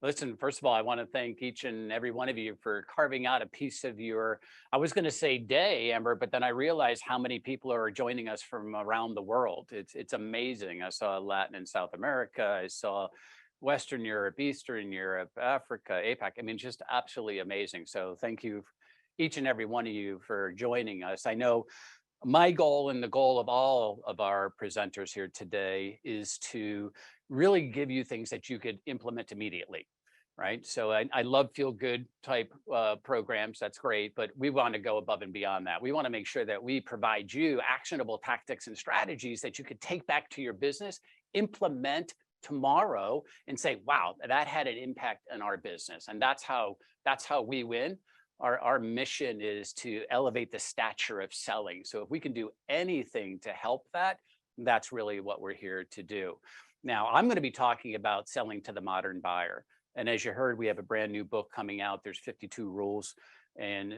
Listen, first of all, I want to thank each and every one of you for carving out a piece of your, I was going to say day, Amber, but then I realized how many people are joining us from around the world. It's amazing. I saw Latin and South America. I saw Western Europe, Eastern Europe, Africa, APAC. I mean, just absolutely amazing. So thank you, each and every one of you, for joining us. I know my goal and the goal of all of our presenters here today is to really give you things that you could implement immediately, right? So I love feel good type programs. That's great, but we want to go above and beyond that. We want to make sure that we provide you actionable tactics and strategies that you could take back to your business, implement tomorrow, and say, wow, that had an impact on our business. And that's how we win. Our mission is to elevate the stature of selling. So if we can do anything to help that, that's really what we're here to do. Now, I'm going to be talking about selling to the modern buyer. And as you heard, we have a brand new book coming out. There's 52 rules. And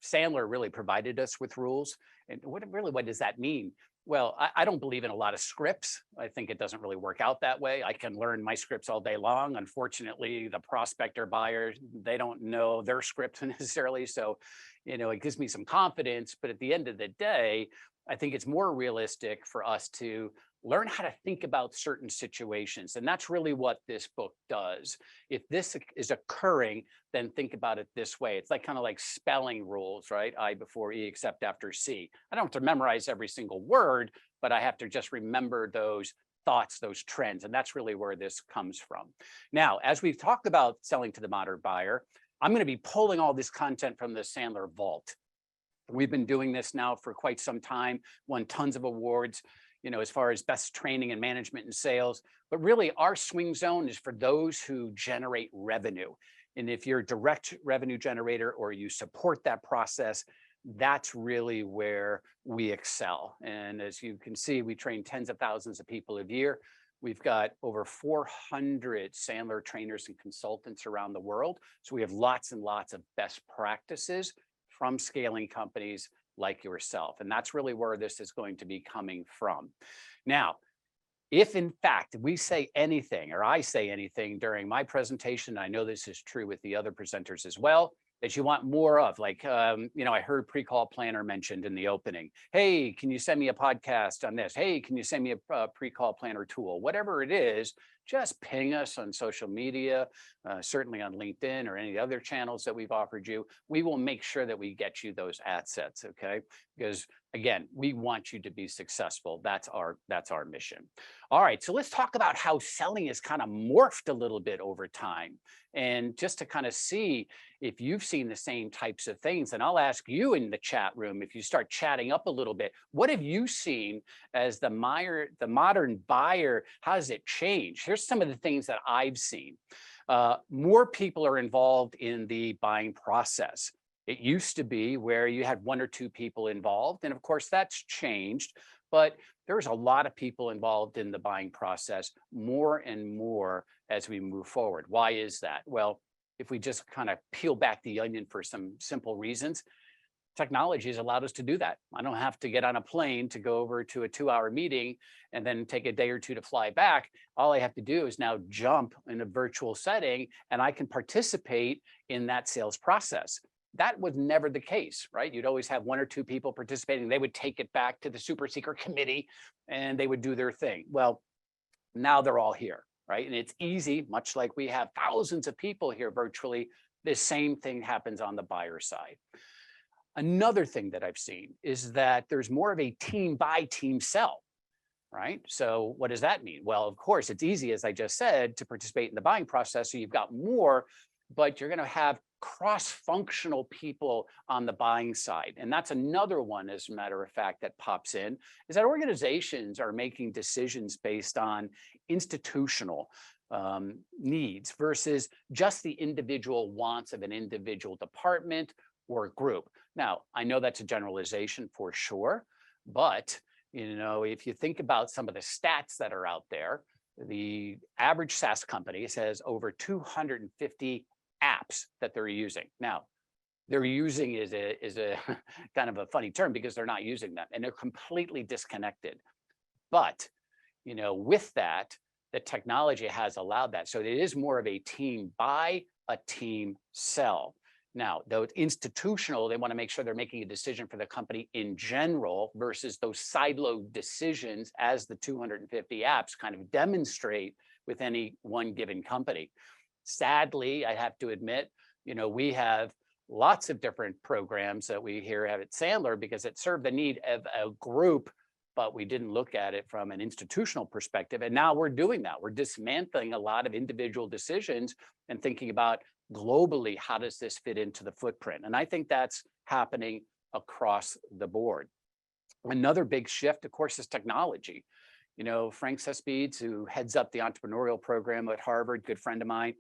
Sandler really provided us with rules. And what does that mean? Well, I don't believe in a lot of scripts. I think it doesn't really work out that way. I can learn my scripts all day long. Unfortunately, the prospector buyer, they don't know their script necessarily. So, it gives me some confidence. But at the end of the day, I think it's more realistic for us to learn how to think about certain situations. And that's really what this book does. If this is occurring, then think about it this way. It's like kind of like spelling rules, right? I before E except after C. I don't have to memorize every single word, but I have to just remember those thoughts, those trends. And that's really where this comes from. Now, as we've talked about selling to the modern buyer, I'm going to be pulling all this content from the Sandler Vault. We've been doing this now for quite some time, won tons of awards, as far as best training and management and sales. But really, our swing zone is for those who generate revenue. And if you're a direct revenue generator or you support that process, that's really where we excel. And as you can see, we train tens of thousands of people a year. We've got over 400 Sandler trainers and consultants around the world. So we have lots and lots of best practices from scaling companies like yourself. And that's really where this is going to be coming from. Now, if in fact we say anything or I say anything during my presentation, I know this is true with the other presenters as well, that you want more of, like, I heard pre-call planner mentioned in the opening. Hey, can you send me a podcast on this? Hey, can you send me a pre-call planner tool? Whatever it is, just ping us on social media, certainly on LinkedIn or any other channels that we've offered you. We will make sure that we get you those assets, okay? Because again, we want you to be successful. That's our mission. All right, so let's talk about how selling is kind of morphed a little bit over time. And just to kind of see if you've seen the same types of things, and I'll ask you in the chat room, if you start chatting up a little bit, what have you seen as the modern buyer? How has it changed? Here's some of the things that I've seen. More people are involved in the buying process. It used to be where you had one or two people involved. And of course, that's changed. But there's a lot of people involved in the buying process, more and more as we move forward. Why is that? Well, if we just kind of peel back the onion for some simple reasons, technology has allowed us to do that. I don't have to get on a plane to go over to a 2-hour meeting and then take a day or two to fly back. All I have to do is now jump in a virtual setting and I can participate in that sales process. That was never the case, right? You'd always have one or two people participating. They would take it back to the super secret committee and they would do their thing. Well, now they're all here, right? And it's easy, much like we have thousands of people here virtually, the same thing happens on the buyer side. Another thing that I've seen is that there's more of a team buy, team sell, right? So what does that mean? Well, of course, it's easy, as I just said, to participate in the buying process. So you've got more, but you're going to have cross-functional people on the buying side. And that's another one, as a matter of fact, that pops in, is that organizations are making decisions based on institutional needs versus just the individual wants of an individual department or group. Now, I know that's a generalization for sure, but if you think about some of the stats that are out there, the average SaaS company has over 250 apps that they're using. Now, they're using is a kind of a funny term because they're not using them and they're completely disconnected. But with that, the technology has allowed that. So it is more of a team buy, a team sell. Now, though it's institutional, they want to make sure they're making a decision for the company in general versus those siloed decisions as the 250 apps kind of demonstrate with any one given company. Sadly, I have to admit, we have lots of different programs that we here have at Sandler because it served the need of a group, but we didn't look at it from an institutional perspective. And now we're doing that. We're dismantling a lot of individual decisions and thinking about globally, how does this fit into the footprint? And I think that's happening across the board. Another big shift, of course, is technology. Frank Cespedes, who heads up the entrepreneurial program at Harvard, good friend of mine,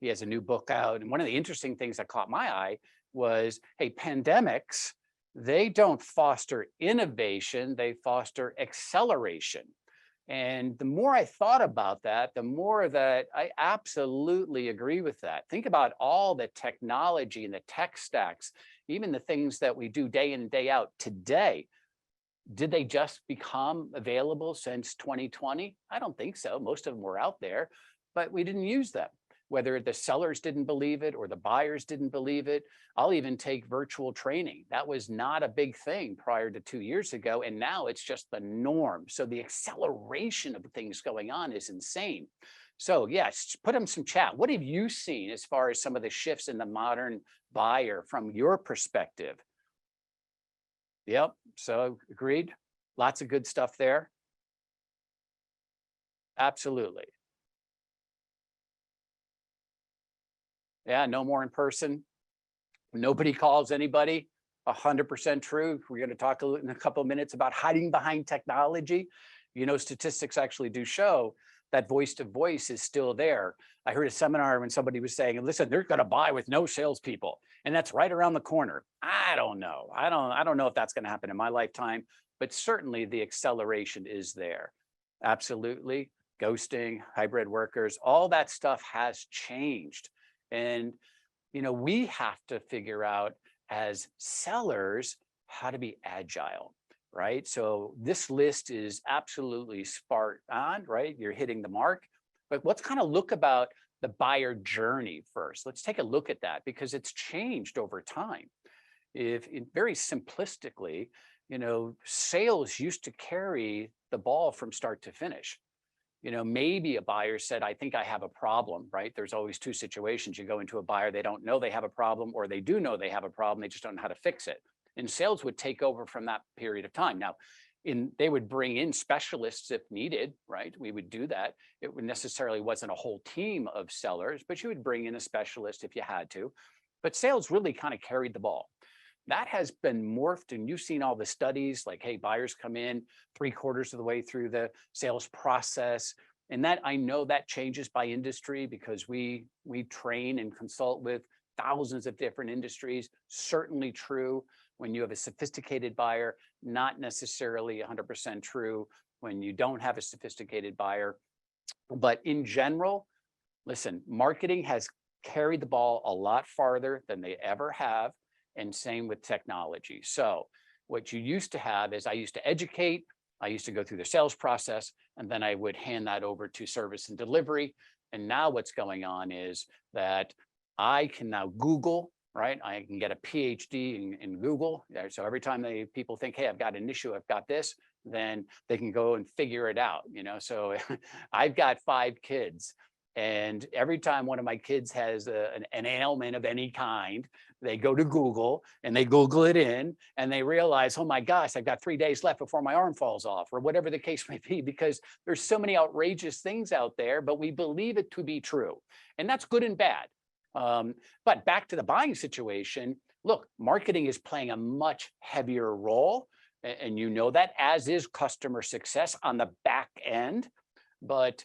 he has a new book out. And one of the interesting things that caught my eye was, hey, pandemics, they don't foster innovation, they foster acceleration. And the more I thought about that, the more that I absolutely agree with that. Think about all the technology and the tech stacks, even the things that we do day in and day out today. Did they just become available since 2020? I don't think so. Most of them were out there, but we didn't use them. Whether the sellers didn't believe it or the buyers didn't believe it. I'll even take virtual training. That was not a big thing prior to 2 years ago, and now it's just the norm. So the acceleration of things going on is insane. So yes, put them some chat. What have you seen as far as some of the shifts in the modern buyer from your perspective? Yep, so agreed. Lots of good stuff there. Absolutely. Yeah, no more in person. Nobody calls anybody. 100% true. We're going to talk in a couple of minutes about hiding behind technology. Statistics actually do show that voice to voice is still there. I heard a seminar when somebody was saying, listen, they're going to buy with no salespeople. And that's right around the corner. I don't know. I don't know if that's going to happen in my lifetime, but certainly the acceleration is there. Absolutely. Ghosting, hybrid workers, all that stuff has changed. And, we have to figure out as sellers how to be agile, right? So this list is absolutely spot on, right? You're hitting the mark. But let's kind of look about the buyer journey first. Let's take a look at that because it's changed over time. Very simplistically, sales used to carry the ball from start to finish. Maybe a buyer said, I think I have a problem, right? There's always two situations. You go into a buyer, they don't know they have a problem, or they do know they have a problem, they just don't know how to fix it. And sales would take over from that period of time. Now, they would bring in specialists if needed, right? We would do that. It necessarily wasn't a whole team of sellers, but you would bring in a specialist if you had to. But sales really kind of carried the ball. That has been morphed, and you've seen all the studies like, hey, buyers come in 3/4 of the way through the sales process. And that, I know that changes by industry because we train and consult with thousands of different industries. Certainly true when you have a sophisticated buyer, not necessarily 100% true when you don't have a sophisticated buyer. But in general, listen, marketing has carried the ball a lot farther than they ever have. And same with technology. So what you used to have is I used to educate, I used to go through the sales process, and then I would hand that over to service and delivery. And now what's going on is that I can now Google, right? I can get a PhD in Google. So every time people think, hey, I've got an issue, I've got this, then they can go and figure it out. So I've got 5 kids. And every time one of my kids has an ailment of any kind, they go to Google and they Google it in and they realize, oh my gosh, I've got 3 days left before my arm falls off, or whatever the case may be, because there's so many outrageous things out there, but we believe it to be true. And that's good and bad. But back to the buying situation, look, marketing is playing a much heavier role. And that, as is customer success on the back end. But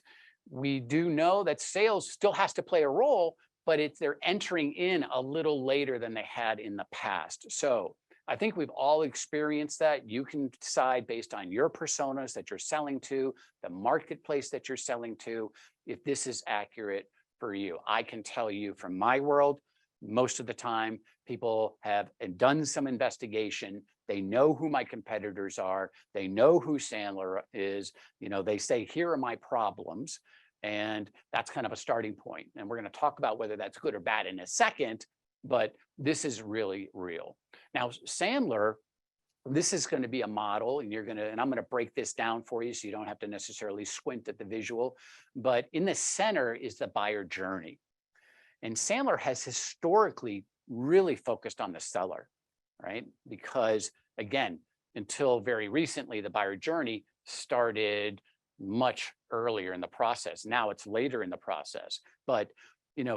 we do know that sales still has to play a role, but they're entering in a little later than they had in the past. So I think we've all experienced that. You can decide based on your personas that you're selling to, the marketplace that you're selling to, if this is accurate for you. I can tell you from my world, most of the time, people have done some investigation. They know who my competitors are. They know who Sandler is. They say, here are my problems. And that's kind of a starting point. And we're going to talk about whether that's good or bad in a second, but this is really real. Now, Sandler, this is going to be a model, and I'm going to break this down for you so you don't have to necessarily squint at the visual. But in the center is the buyer journey. And Sandler has historically really focused on the seller, right? Because again, until very recently, the buyer journey started much earlier in the process. Now it's later in the process. But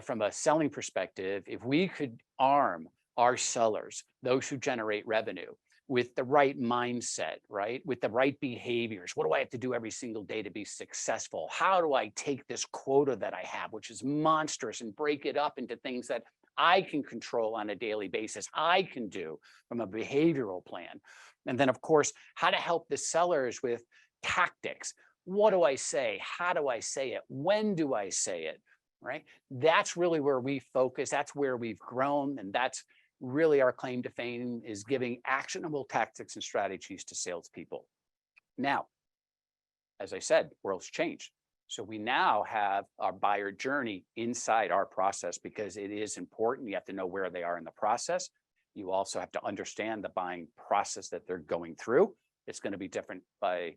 from a selling perspective, if we could arm our sellers, those who generate revenue, with the right mindset, right? With the right behaviors. What do I have to do every single day to be successful? How do I take this quota that I have, which is monstrous, and break it up into things that I can control on a daily basis, I can do from a behavioral plan? And then, of course, how to help the sellers with tactics. What do I say? How do I say it? When do I say it? Right? That's really where we focus. That's where we've grown. And that's really our claim to fame, is giving actionable tactics and strategies to salespeople. Now, as I said, world's changed. So we now have our buyer journey inside our process, because it is important. You have to know where they are in the process. You also have to understand the buying process that they're going through. It's going to be different by,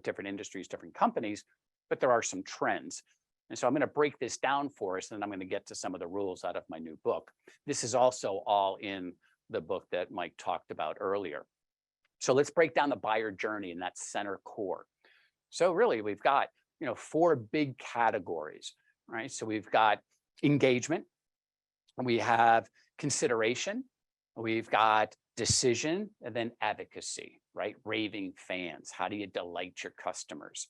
different industries, different companies, but there are some trends. And so I'm going to break this down for us, and then I'm going to get to some of the rules out of my new book. This is also all in the book that Mike talked about earlier. So let's break down the buyer journey in that center core. So really, we've got, 4 big categories, right? So we've got engagement, we have consideration, we've got decision, and then advocacy, right? Raving fans. How do you delight your customers?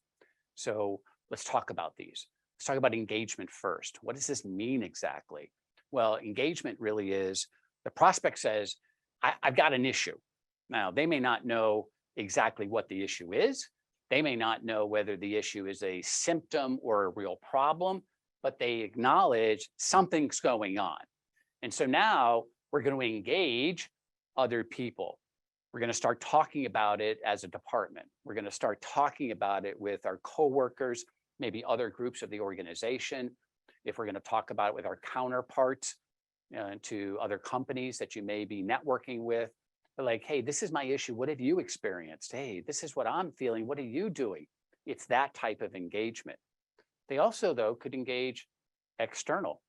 So let's talk about these. Let's talk about engagement first. What does this mean exactly? Well, engagement really is the prospect says, I've got an issue. Now, they may not know exactly what the issue is. They may not know whether the issue is a symptom or a real problem, but they acknowledge something's going on. And so now we're going to engage other people. We're going to start talking about it as a department. We're going to start talking about it with our coworkers, maybe other groups of the organization. If we're going to talk about it with our counterparts to other companies that you may be networking with, like, hey, this is my issue. What have you experienced? Hey, this is what I'm feeling. What are you doing? It's that type of engagement. They also, though, could engage external.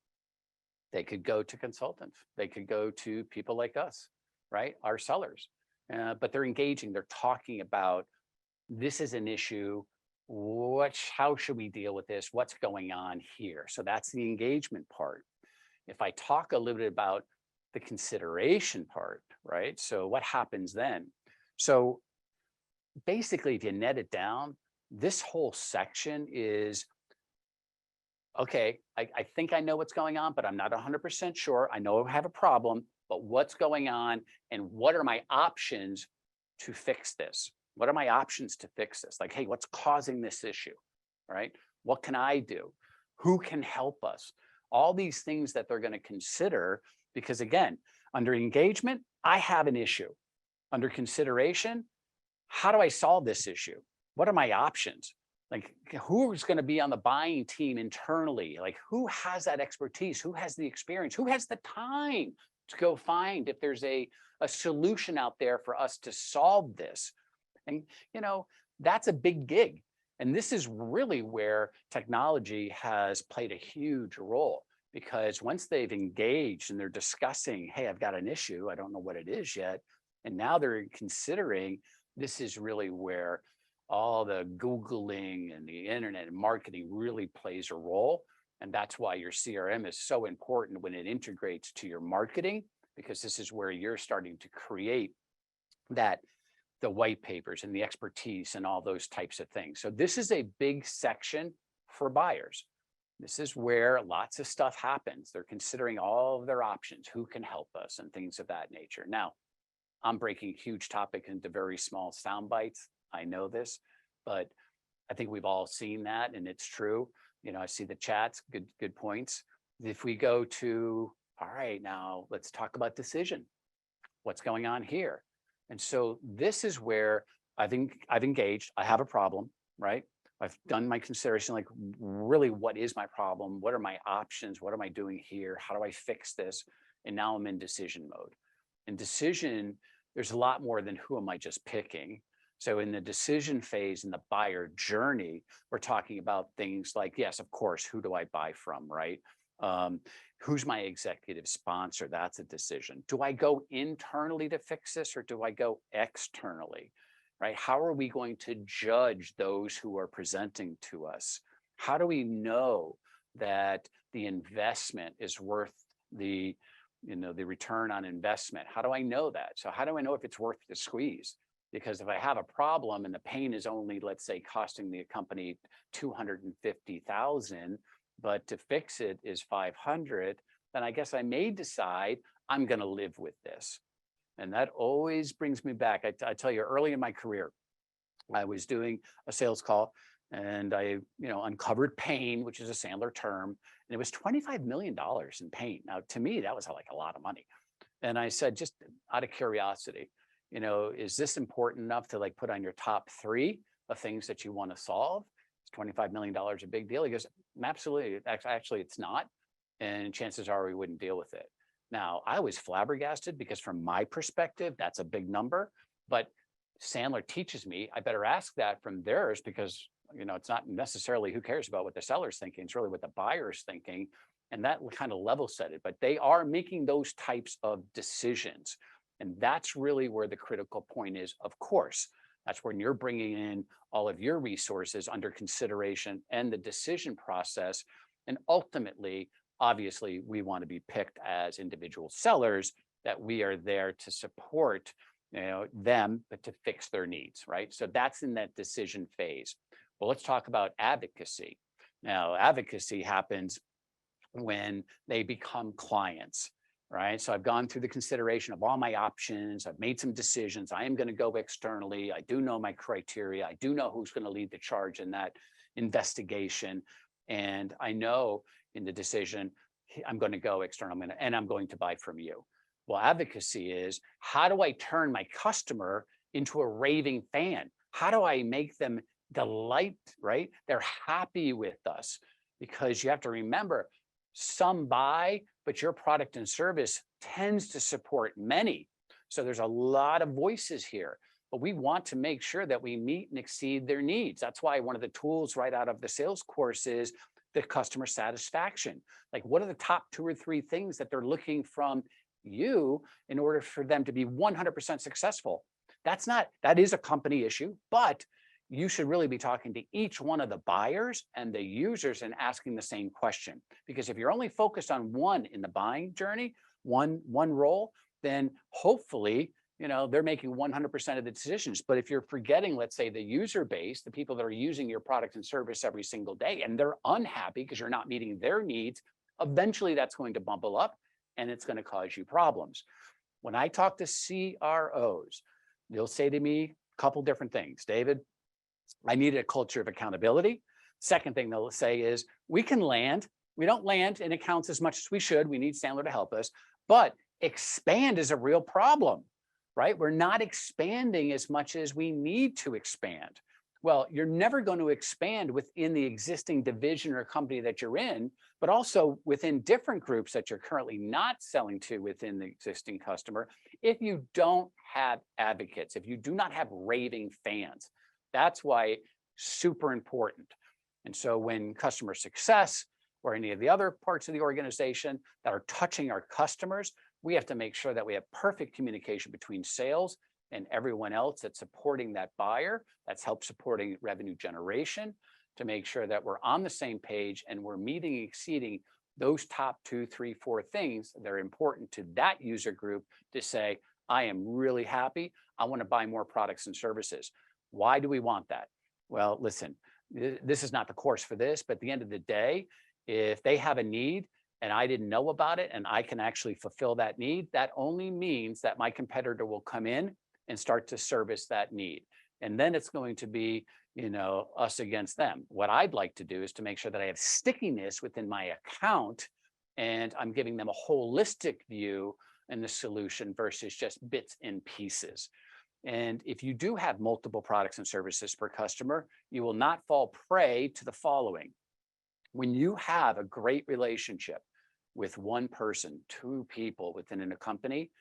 They could go to consultants. They could go to people like us, right? Our sellers. But they're engaging. They're talking about, this is an issue. How should we deal with this? What's going on here? So that's the engagement part. If I talk a little bit about the consideration part, right? So what happens then? So basically, if you net it down, this whole section is, okay, I think I know what's going on, but I'm not 100% sure. I know I have a problem, but what's going on, and what are my options to fix this? What are my options to fix this? Like, hey, what's causing this issue, right? What can I do? Who can help us? All these things that they're going to consider, because again, under engagement, I have an issue. Under consideration, how do I solve this issue? What are my options? Like, who's going to be on the buying team internally? Like, who has that expertise? Who has the experience? Who has the time to go find if there's a solution out there for us to solve this? And, that's a big gig. And this is really where technology has played a huge role, because once they've engaged and they're discussing, hey, I've got an issue, I don't know what it is yet. And now they're considering, this is really where all the Googling and the internet and marketing really plays a role. And that's why your CRM is so important when it integrates to your marketing, because this is where you're starting to create the white papers and the expertise and all those types of things. So this is a big section for buyers. This is where lots of stuff happens. They're considering all of their options, who can help us, and things of that nature. Now, I'm breaking huge topic into very small sound bites. I know this, but I think we've all seen that, and it's true. I see the chats, good points. If we go to, all right, now let's talk about decision. What's going on here? And so this is where I've engaged. I have a problem, right? I've done my consideration, like really, what is my problem? What are my options? What am I doing here? How do I fix this? And now I'm in decision mode. In decision, there's a lot more than who am I just picking. So in the decision phase, in the buyer journey, we're talking about things like, yes, of course, who do I buy from, right? Um, who's my executive sponsor? That's a decision. Do I go internally to fix this, or do I go externally? Right? How are we going to judge those who are presenting to us? How do we know that the investment is worth the, the return on investment? How do I know that? So how do I know if it's worth the squeeze? Because if I have a problem and the pain is only, let's say, costing the company 250,000, but to fix it is 500, then I guess I may decide I'm going to live with this. And that always brings me back. I tell you, early in my career, I was doing a sales call, and I, uncovered pain, which is a Sandler term, and it was $25 million in pain. Now, to me, that was like a lot of money. And I said, just out of curiosity, is this important enough to like put on your top 3 of things that you want to solve? Is $25 million a big deal? He goes, absolutely. Actually, it's not. And chances are we wouldn't deal with it. Now, I was flabbergasted because from my perspective, that's a big number, but Sandler teaches me I better ask that from theirs, because, it's not necessarily who cares about what the seller's thinking. It's really what the buyer's thinking. And that kind of level set it, but they are making those types of decisions. And that's really where the critical point is. Of course, that's when you're bringing in all of your resources under consideration and the decision process. And ultimately, obviously, we want to be picked as individual sellers, that we are there to support them, but to fix their needs, right? So that's in that decision phase. Well, let's talk about advocacy. Now, advocacy happens when they become clients, right? So I've gone through the consideration of all my options. I've made some decisions. I am going to go externally. I do know my criteria. I do know who's going to lead the charge in that investigation. And I know in the decision, I'm going to go external, I'm going to buy from you. Well, advocacy is, how do I turn my customer into a raving fan? How do I make them delight, right? They're happy with us, because you have to remember, some buy, but your product and service tends to support many. So there's a lot of voices here, but we want to make sure that we meet and exceed their needs. That's why one of the tools right out of the sales course is the customer satisfaction. Like, what are the top 2 or 3 things that they're looking from you in order for them to be 100% successful? That is a company issue, but you should really be talking to each one of the buyers and the users and asking the same question. Because if you're only focused on one in the buying journey, one role, then hopefully, they're making 100% of the decisions. But if you're forgetting, let's say, the user base, the people that are using your product and service every single day, and they're unhappy because you're not meeting their needs, eventually that's going to bubble up and it's going to cause you problems. When I talk to CROs, they'll say to me a couple different things. David, I need a culture of accountability. Second thing they'll say is, we can land. We don't land in accounts as much as we should. We need Sandler to help us, but expand is a real problem, right? We're not expanding as much as we need to expand. Well, you're never going to expand within the existing division or company that you're in, but also within different groups that you're currently not selling to within the existing customer, if you don't have advocates, if you do not have raving fans. That's why super important. And so when customer success or any of the other parts of the organization that are touching our customers, we have to make sure that we have perfect communication between sales and everyone else that's supporting that buyer, that's help supporting revenue generation, to make sure that we're on the same page and we're meeting and exceeding those top 2, 3, 4 things that are important to that user group to say, I am really happy. I want to buy more products and services. Why do we want that? Well, listen, this is not the course for this, but at the end of the day, if they have a need and I didn't know about it and I can actually fulfill that need, that only means that my competitor will come in and start to service that need. And then it's going to be, us against them. What I'd like to do is to make sure that I have stickiness within my account and I'm giving them a holistic view in the solution versus just bits and pieces. And if you do have multiple products and services per customer, you will not fall prey to the following. When you have a great relationship with one person, two people within a company,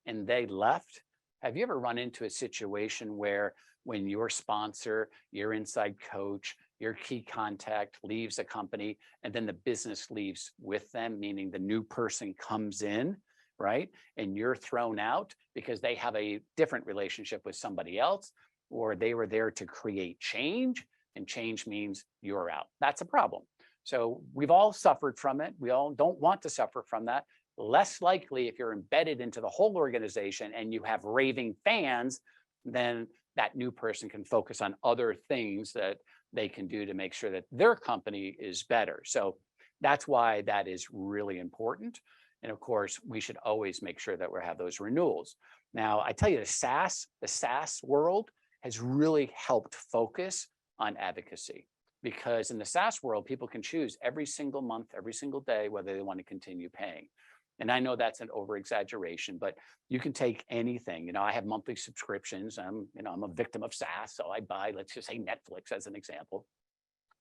and they left, have you ever run into a situation where when your sponsor, your inside coach, your key contact leaves a company and then the business leaves with them, meaning the new person comes in, right? And you're thrown out because they have a different relationship with somebody else, or they were there to create change, and change means you're out. That's a problem. So we've all suffered from it. We all don't want to suffer from that. Less likely if you're embedded into the whole organization and you have raving fans, then that new person can focus on other things that they can do to make sure that their company is better. So that's why that is really important. And of course, we should always make sure that we have those renewals. Now, I tell you, the SaaS world has really helped focus on advocacy, because in the SaaS world, people can choose every single month, every single day, whether they want to continue paying. And I know that's an over exaggeration, but you can take anything. You know, I have monthly subscriptions. I'm a victim of SaaS. So I buy, let's just say Netflix as an example.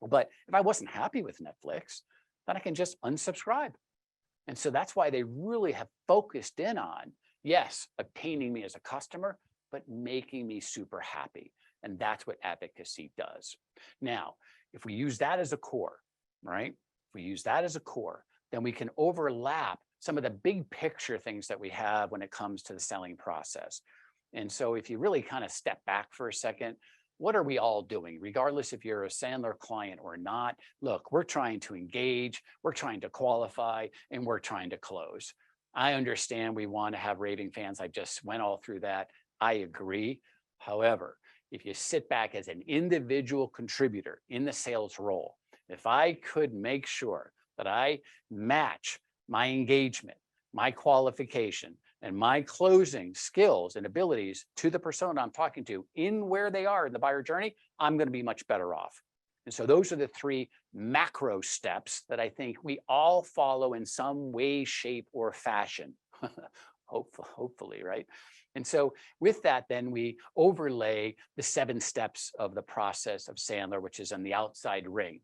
But if I wasn't happy with Netflix, then I can just unsubscribe. And so that's why they really have focused in on, yes, obtaining me as a customer, but making me super happy. And that's what advocacy does. Now, if we use that as a core, right? If we use that as a core, then we can overlap some of the big picture things that we have when it comes to the selling process. And so if you really kind of step back for a second, what are we all doing, regardless if you're a Sandler client or not? Look, we're trying to engage, we're trying to qualify, and we're trying to close. I understand we want to have raving fans. I just went all through that. I agree. However, if you sit back as an individual contributor in the sales role, if I could make sure that I match my engagement, my qualification, and my closing skills and abilities to the persona I'm talking to in where they are in the buyer journey, I'm going to be much better off. And so those are the three macro steps that I think we all follow in some way, shape, or fashion. Hopefully, right? And so with that, then we overlay the 7 steps of the process of Sandler, which is on the outside ring.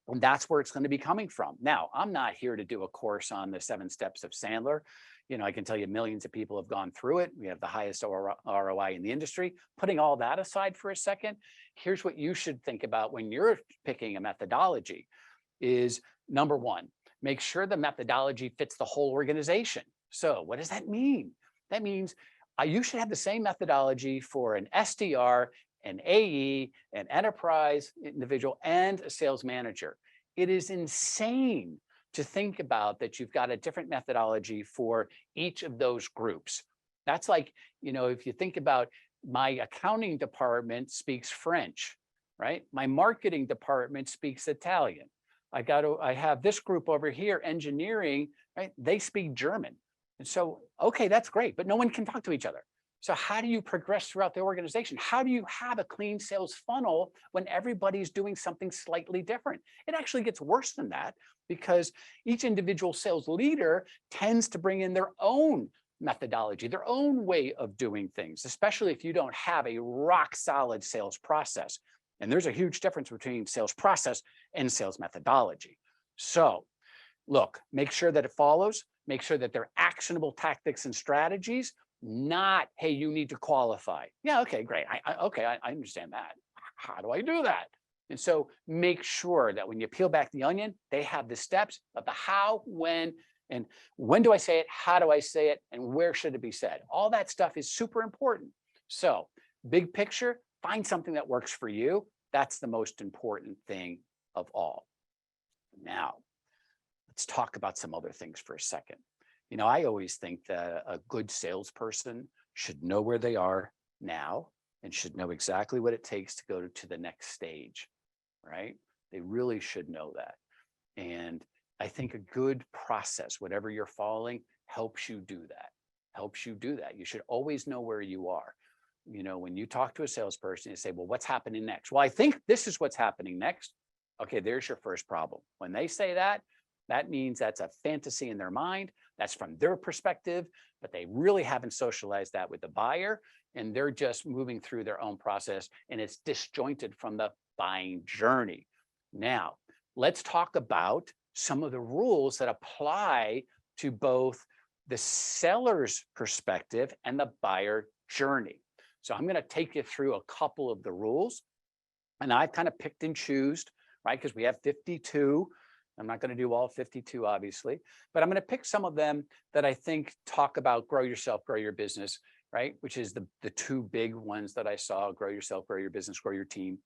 And that's where it's going to be coming from. Now, I'm not here to do a course on the 7 steps of Sandler. You know, I can tell you millions of people have gone through it. We have the highest ROI in the industry. Putting all that aside for a second, here's what you should think about when you're picking a methodology is, number one, make sure the methodology fits the whole organization. So what does that mean? That means you should have the same methodology for an SDR, an AE, an enterprise individual, and a sales manager. It is insane to think about that you've got a different methodology for each of those groups. That's like, you know, if you think about my accounting department speaks French, right? My marketing department speaks Italian. I have this group over here, engineering, right? They speak German. And so, okay, that's great, but no one can talk to each other. So how do you progress throughout the organization? How do you have a clean sales funnel when everybody's doing something slightly different? It actually gets worse than that, because each individual sales leader tends to bring in their own methodology, their own way of doing things, especially if you don't have a rock solid sales process. And there's a huge difference between sales process and sales methodology. So look, make sure that it follows, make sure that they're actionable tactics and strategies, not, hey, you need to qualify. Yeah, okay, great. I understand that. How do I do that? And so make sure that when you peel back the onion, they have the steps of the how, when, and when do I say it? How do I say it? And where should it be said? All that stuff is super important. So big picture, find something that works for you. That's the most important thing of all. Now, let's talk about some other things for a second. You know, I always think that a good salesperson should know where they are now and should know exactly what it takes to go to the next stage, right? They really should know that. And I think a good process, whatever you're following, helps you do that. You should always know where you are. You know, when you talk to a salesperson, you say, well, what's happening next? Well, I think this is what's happening next. Okay, there's your first problem. When they say that, that means that's a fantasy in their mind. That's from their perspective, but they really haven't socialized that with the buyer. and they're just moving through their own process, and it's disjointed from the buying journey. Now, let's talk about some of the rules that apply to both the seller's perspective and the buyer journey. So I'm going to take you through a couple of the rules, and I've kind of picked and chosen, right? Because we have 52. I'm not going to do all 52, obviously, but I'm going to pick some of them that I think talk about grow yourself, grow your business, right? Which is the two big ones that I saw: grow yourself, grow your business, grow your team.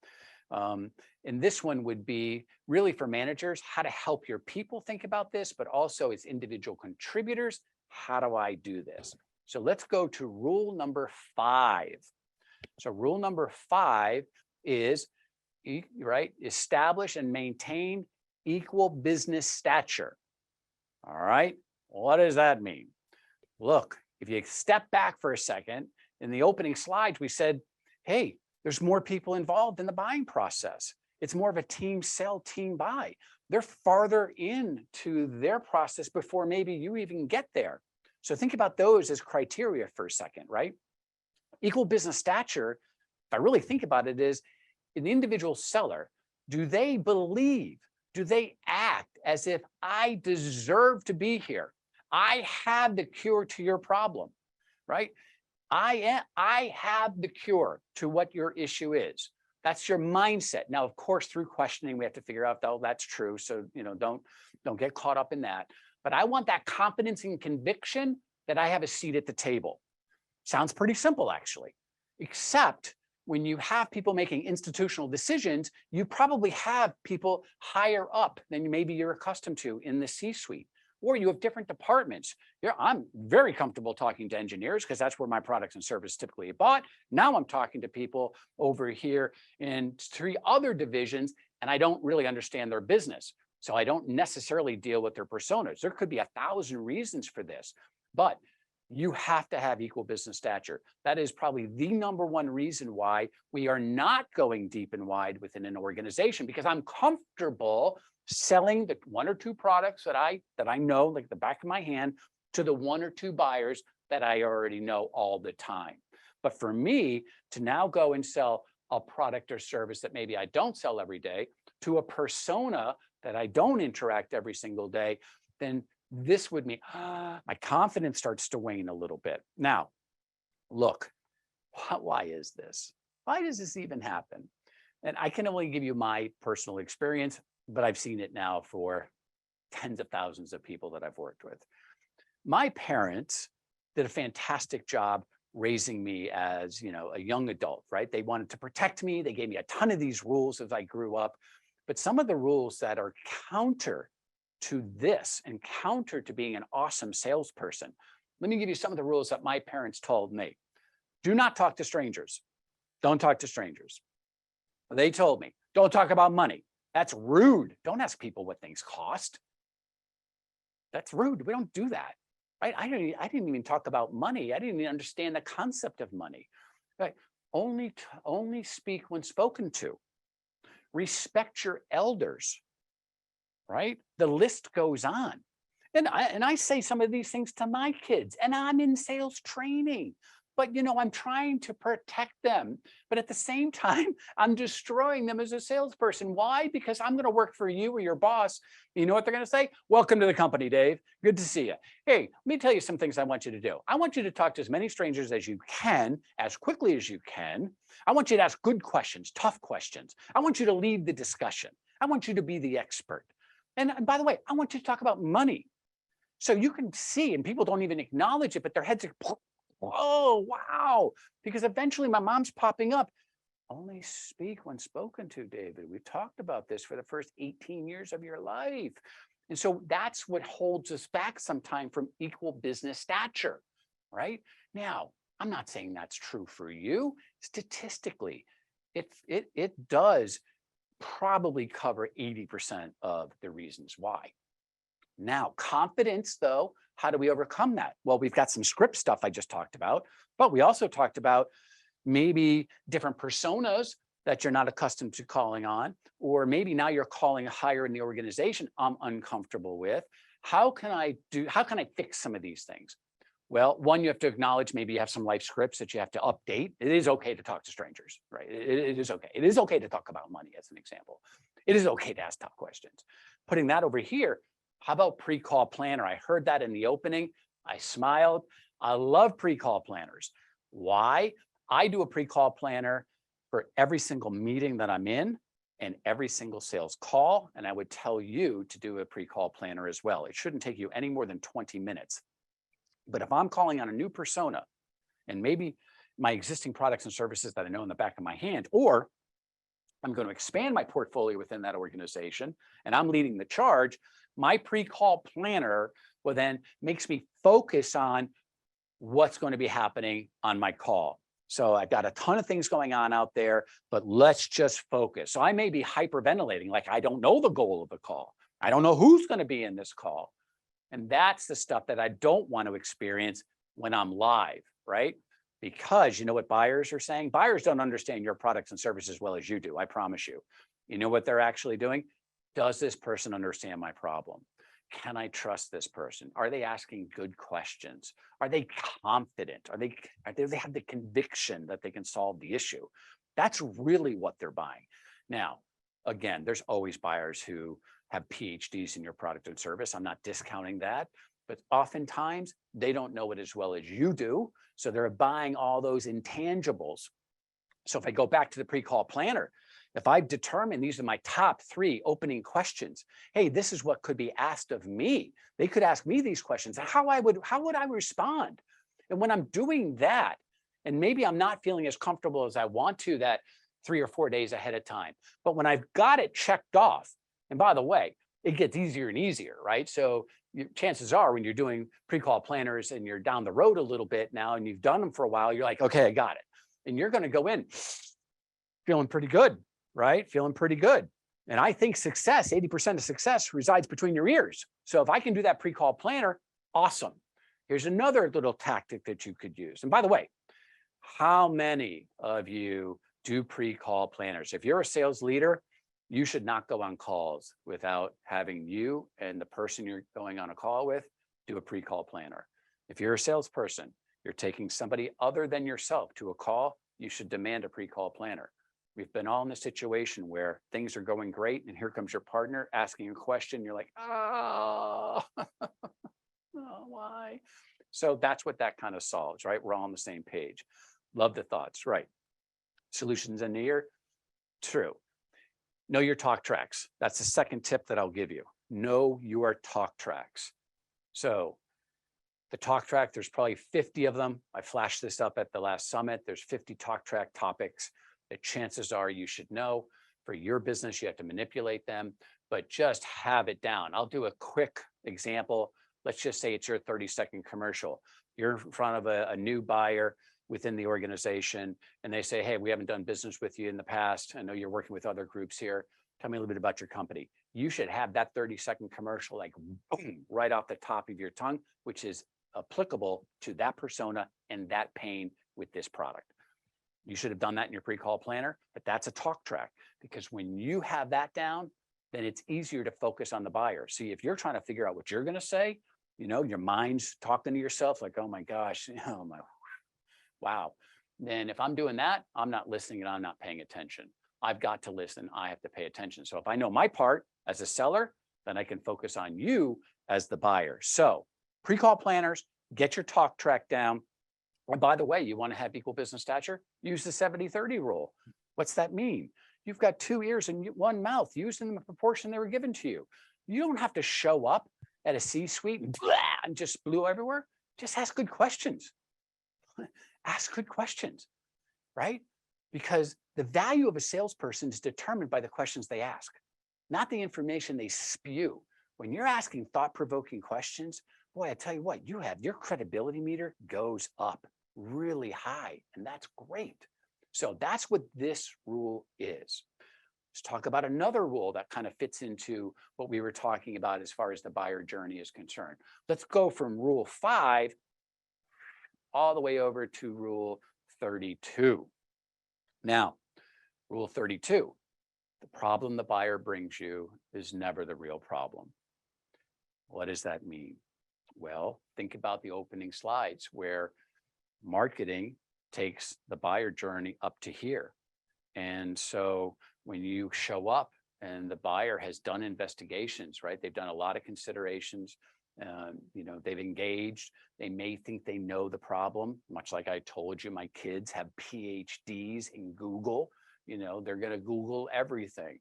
And this one would be really for managers, how to help your people think about this, but also as individual contributors, how do I do this? So let's go to rule number 5. So rule number 5 is, right, establish and maintain equal business stature. All right, what does that mean? Look, if you step back for a second, in the opening slides, we said, hey, there's more people involved in the buying process. It's more of a team sell, team buy. They're farther into their process before maybe you even get there. So think about those as criteria for a second, right? Equal business stature, if I really think about it, is an individual seller. Do they believe, do they act as if I deserve to be here? I have the cure to your problem, right? I have the cure to what your issue is. That's your mindset. Now, of course, through questioning, we have to figure out, oh, that's true. So, don't get caught up in that. But I want that confidence and conviction that I have a seat at the table. Sounds pretty simple, actually, except when you have people making institutional decisions, you probably have people higher up than maybe you're accustomed to in the C-suite. Or you have different departments. I'm very comfortable talking to engineers because that's where my products and services typically are bought. Now I'm talking to people over here in 3 other divisions, and I don't really understand their business. So I don't necessarily deal with their personas. There could be 1,000 reasons for this, but you have to have equal business stature. That is probably the number one reason why we are not going deep and wide within an organization, because I'm comfortable selling the 1 or 2 products that I know like the back of my hand to the 1 or 2 buyers that I already know all the time. But for me to now go and sell a product or service that maybe I don't sell every day to a persona that I don't interact every single day, then this would mean my confidence starts to wane a little bit. Now, look, why is this? Why does this even happen? And I can only give you my personal experience, but I've seen it now for tens of thousands of people that I've worked with. My parents did a fantastic job raising me as, a young adult, right? They wanted to protect me. They gave me a ton of these rules as I grew up. But some of the rules that are counter to this and counter to being an awesome salesperson. Let me give you some of the rules that my parents told me. Do not talk to strangers. Don't talk to strangers. They told me, don't talk about money. That's rude. Don't ask people what things cost. That's rude. We don't do that, right? I didn't even talk about money. I didn't even understand the concept of money. Right? Only speak when spoken to. Respect your elders, right? The list goes on. And I say some of these things to my kids, and I'm in sales training. But I'm trying to protect them. But at the same time, I'm destroying them as a salesperson. Why? Because I'm going to work for you or your boss. You know what they're going to say? Welcome to the company, Dave. Good to see you. Hey, let me tell you some things I want you to do. I want you to talk to as many strangers as you can, as quickly as you can. I want you to ask good questions, tough questions. I want you to lead the discussion. I want you to be the expert. And by the way, I want you to talk about money. So you can see, and people don't even acknowledge it, but their heads are, oh, wow. Because eventually my mom's popping up. Only speak when spoken to, David. We've talked about this for the first 18 years of your life. And so that's what holds us back sometimes from equal business stature, right? Now, I'm not saying that's true for you. Statistically, it does probably cover 80% of the reasons why. Now, confidence, though, how do we overcome that? Well, we've got some script stuff I just talked about, but we also talked about maybe different personas that you're not accustomed to calling on, or maybe now you're calling higher in the organization I'm uncomfortable with. How can I fix some of these things? Well, one, you have to acknowledge maybe you have some life scripts that you have to update. It is okay to talk to strangers, right? It is okay. It is okay to talk about money as an example. It is okay to ask tough questions. Putting that over here, how about pre-call planner? I heard that in the opening. I smiled. I love pre-call planners. Why? I do a pre-call planner for every single meeting that I'm in and every single sales call. And I would tell you to do a pre-call planner as well. It shouldn't take you any more than 20 minutes. But if I'm calling on a new persona and maybe my existing products and services that I know in the back of my hand, or I'm going to expand my portfolio within that organization and I'm leading the charge, my pre-call planner will then makes me focus on what's going to be happening on my call. So I've got a ton of things going on out there, but let's just focus. So I may be hyperventilating, like I don't know the goal of the call. I don't know who's going to be in this call. And that's the stuff that I don't want to experience when I'm live, right? Because you know what buyers are saying? Buyers don't understand your products and services as well as you do, I promise you. You know what they're actually doing? Does this person understand my problem? Can I trust this person? Are they asking good questions? Are they confident? Do they have the conviction that they can solve the issue? That's really what they're buying. Now, again, there's always buyers who have PhDs in your product and service. I'm not discounting that, but oftentimes they don't know it as well as you do. So they're buying all those intangibles. So if I go back to the pre-call planner, if I've determined these are my top 3 opening questions, hey, this is what could be asked of me. They could ask me these questions. How would I respond? And when I'm doing that, and maybe I'm not feeling as comfortable as I want to that 3 or 4 days ahead of time, but when I've got it checked off, and by the way, it gets easier and easier, right? So chances are when you're doing pre-call planners and you're down the road a little bit now and you've done them for a while, you're like, okay, I got it. And you're going to go in feeling pretty good, right? Feeling pretty good. And I think success, 80% of success resides between your ears. So if I can do that pre-call planner, awesome. Here's another little tactic that you could use. And by the way, how many of you do pre-call planners? If you're a sales leader, you should not go on calls without having you and the person you're going on a call with do a pre-call planner. If you're a salesperson, you're taking somebody other than yourself to a call, you should demand a pre-call planner. We've been all in a situation where things are going great and here comes your partner asking a question. You're like, oh, why? So that's what that kind of solves, right? We're all on the same page. Love the thoughts, right? Solutions in the ear, true. Know your talk tracks. That's the second tip that I'll give you. Know your talk tracks. So the talk track, there's probably 50 of them. I flashed this up at the last summit. There's 50 talk track topics that chances are you should know. For your business, you have to manipulate them, but just have it down. I'll do a quick example. Let's just say it's your 30-second commercial. You're in front of a new buyer within the organization, and they say, hey, we haven't done business with you in the past. I know you're working with other groups here. Tell me a little bit about your company. You should have that 30-second commercial like boom, right off the top of your tongue, which is applicable to that persona and that pain with this product. You should have done that in your pre-call planner, but that's a talk track, because when you have that down, then it's easier to focus on the buyer. See, if you're trying to figure out what you're going to say, you know, your mind's talking to yourself like, oh my gosh, oh my, wow. Then if I'm doing that, I'm not listening and I'm not paying attention. I've got to listen. I have to pay attention. So if I know my part as a seller, then I can focus on you as the buyer. So pre-call planners, get your talk track down. And by the way, you want to have equal business stature? Use the 70-30 rule. What's that mean? You've got 2 ears and 1 mouth. Use them in the proportion they were given to you. You don't have to show up at a C-suite and just blew everywhere. Just ask good questions. Ask good questions, right? Because the value of a salesperson is determined by the questions they ask, not the information they spew. When you're asking thought-provoking questions, boy, I tell you what, you have your credibility meter goes up really high, and that's great. So that's what this rule is. Let's talk about another rule that kind of fits into what we were talking about as far as the buyer journey is concerned. Let's go from rule 5 all the way over to rule 32. Now, rule 32, the problem the buyer brings you is never the real problem. What does that mean? Well, think about the opening slides where marketing takes the buyer journey up to here. And so when you show up and the buyer has done investigations, right? They've done a lot of considerations. They've engaged. They may think they know the problem, much like I told you, my kids have PhDs in Google. They're going to Google everything.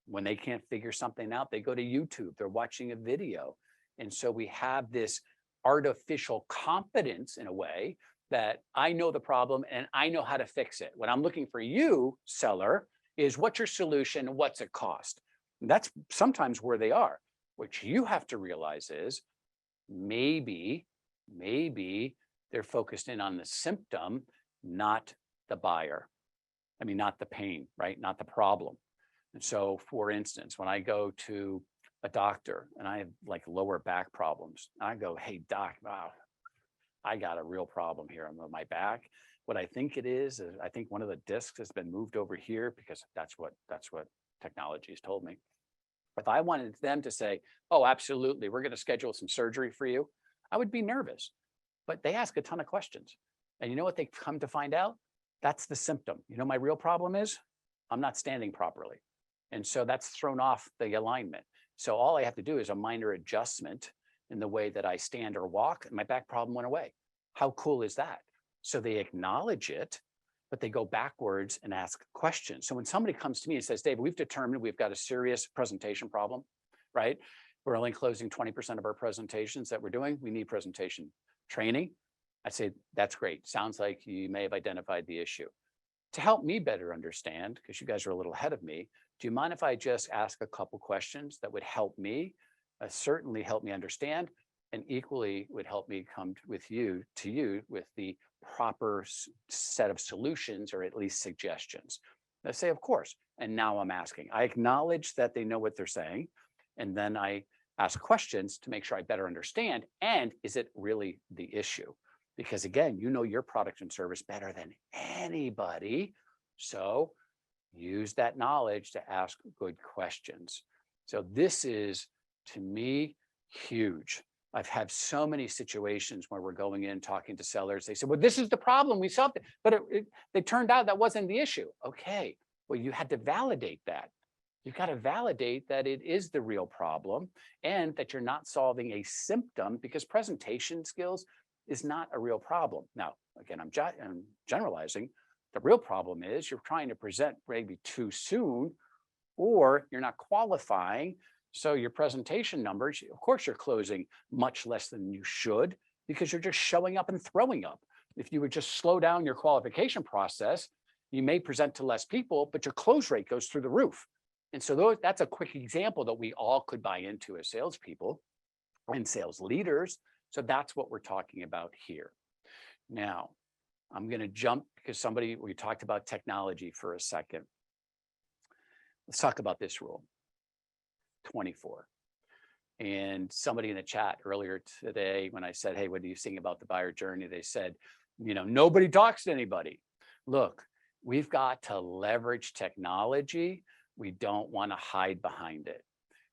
When they can't figure something out, they go to YouTube. They're watching a video. And so we have this artificial competence in a way that I know the problem and I know how to fix it. What I'm looking for you, seller, is what's your solution and what's it cost? And that's sometimes where they are. What you have to realize is maybe they're focused in on the symptom, not the buyer. I mean, not the pain, right? Not the problem. And so, for instance, when I go to a doctor and I have like lower back problems, I go, hey, doc, wow, I got a real problem here on my back. What I think it is I think one of the discs has been moved over here because that's what technology has told me. If I wanted them to say, oh, absolutely, we're going to schedule some surgery for you, I would be nervous. But they ask a ton of questions. And you know what they come to find out? That's the symptom. My real problem is I'm not standing properly. And so that's thrown off the alignment. So all I have to do is a minor adjustment in the way that I stand or walk, and my back problem went away. How cool is that? So they acknowledge it, but they go backwards and ask questions. So when somebody comes to me and says, David, we've determined we've got a serious presentation problem, right? We're only closing 20% of our presentations that we're doing. We need presentation training. I say, that's great. Sounds like you may have identified the issue. To help me better understand, because you guys are a little ahead of me, do you mind if I just ask a couple questions that would help me, certainly help me understand, and equally would help me come to you with the proper set of solutions or at least suggestions? I say, of course. And now I'm asking. I acknowledge that they know what they're saying, and then I ask questions to make sure I better understand. And is it really the issue? Because again, your product and service better than anybody. So use that knowledge to ask good questions. So this is, to me, huge. I've had so many situations where we're going in talking to sellers. They say, well, this is the problem. We solved it. But it turned out that wasn't the issue. Okay, well, you had to validate that. You've got to validate that it is the real problem and that you're not solving a symptom, because presentation skills is not a real problem. Now, again, I'm generalizing. The real problem is you're trying to present maybe too soon, or you're not qualifying. So your presentation numbers, of course, you're closing much less than you should because you're just showing up and throwing up. If you would just slow down your qualification process, you may present to less people, but your close rate goes through the roof. And so that's a quick example that we all could buy into as salespeople and sales leaders. So that's what we're talking about here. Now, I'm going to jump because we talked about technology for a second. Let's talk about this rule, 24. And somebody in the chat earlier today, when I said, hey, what do you think about the buyer journey? They said, nobody talks to anybody. Look, we've got to leverage technology. We don't want to hide behind it.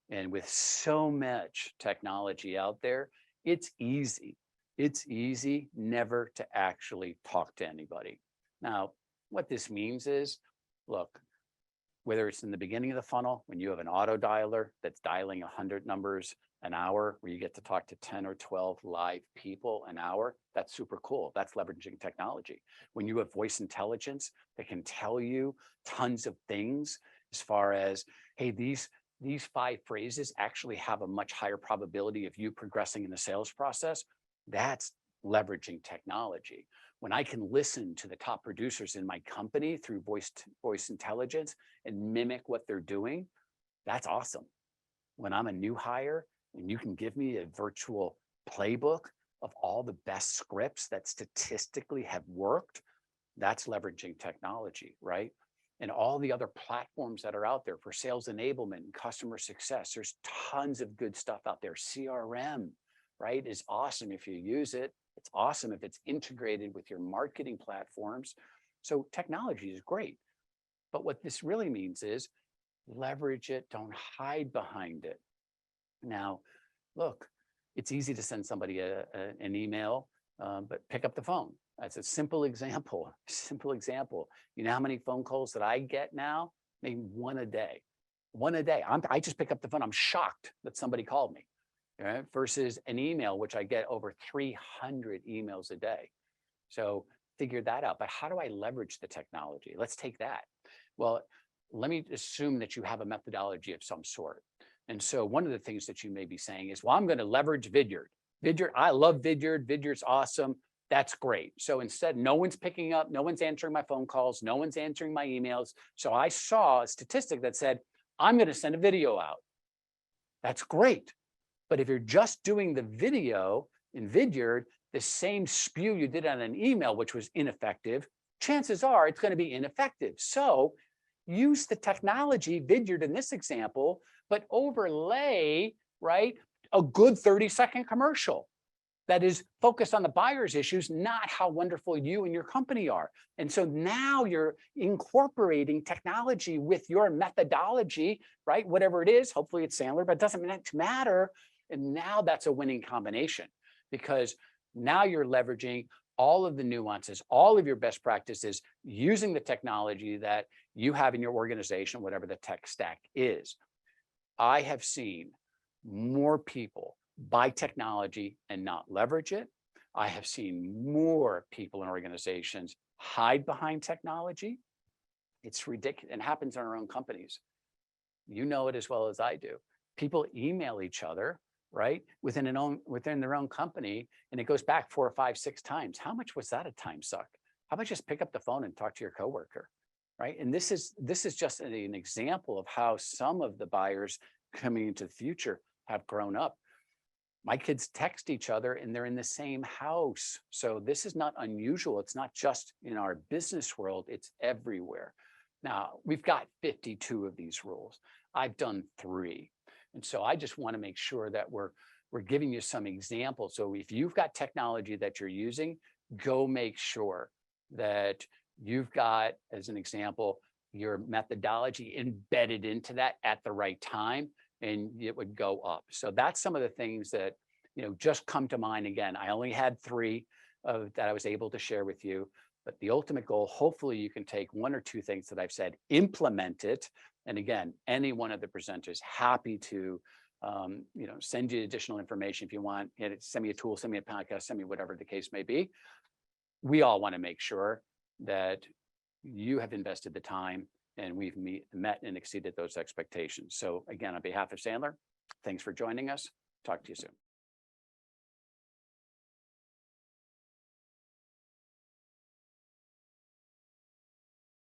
And with so much technology out there, it's easy never to actually talk to anybody. Now, what this means is, look, whether it's in the beginning of the funnel, when you have an auto dialer that's dialing 100 numbers an hour, where you get to talk to 10 or 12 live people an hour, that's super cool. That's leveraging technology. When you have voice intelligence that can tell you tons of things as far as, hey, these 5 phrases actually have a much higher probability of you progressing in the sales process, that's leveraging technology. When I can listen to the top producers in my company through voice intelligence and mimic what they're doing, that's awesome. When I'm a new hire and you can give me a virtual playbook of all the best scripts that statistically have worked, that's leveraging technology, right? And all the other platforms that are out there for sales enablement and customer success, there's tons of good stuff out there. CRM, right, is awesome if you use it. It's awesome if it's integrated with your marketing platforms. So technology is great. But what this really means is leverage it, don't hide behind it. Now, look, It's easy to send somebody an email, but pick up the phone. That's a simple example. Simple example. You know how many phone calls that I get now? Maybe one a day. One a day. I just pick up the phone. I'm shocked that somebody called me, right? Versus an email, which I get over 300 emails a day. So figure that out. But how do I leverage the technology? Let's take that. Well, let me assume that you have a methodology of some sort. And so one of the things that you may be saying is, well, I'm going to leverage Vidyard. Vidyard, I love Vidyard. Vidyard's awesome. That's great. So instead, no one's picking up, no one's answering my phone calls, no one's answering my emails. So I saw a statistic that said, I'm going to send a video out. That's great. But if you're just doing the video in Vidyard, the same spew you did on an email, which was ineffective, chances are it's going to be ineffective. So use the technology, Vidyard in this example, but overlay, right, a good 30-second commercial that is focused on the buyer's issues, not how wonderful you and your company are. And so now you're incorporating technology with your methodology, right? Whatever it is, hopefully it's Sandler, but it doesn't matter. And now that's a winning combination, because now you're leveraging all of the nuances, all of your best practices, using the technology that you have in your organization, whatever the tech stack is. I have seen more people buy technology and not leverage it. I have seen more people in organizations hide behind technology. It's ridiculous. It happens in our own companies. You know it as well as I do. People email each other, right, within their own company, and it goes back 4 or 5, 6 times. How much was that a time suck? How about just pick up the phone and talk to your coworker, right? And this is just an example of how some of the buyers coming into the future have grown up. My kids text each other and they're in the same house. So this is not unusual. It's not just in our business world, it's everywhere. Now, we've got 52 of these rules. I've done 3. And so I just want to make sure that we're giving you some examples. So if you've got technology that you're using, go make sure that you've got, as an example, your methodology embedded into that at the right time, and it would go up. So that's some of the things that, you know, just come to mind. Again, I only had 3 that I was able to share with you, but the ultimate goal, hopefully you can take 1 or 2 things that I've said, implement it. And again, any one of the presenters happy to, you know, send you additional information if you want. Send me a tool, send me a podcast, send me whatever the case may be. We all want to make sure that you have invested the time and we've met and exceeded those expectations. So again, on behalf of Sandler, thanks for joining us. Talk to you soon.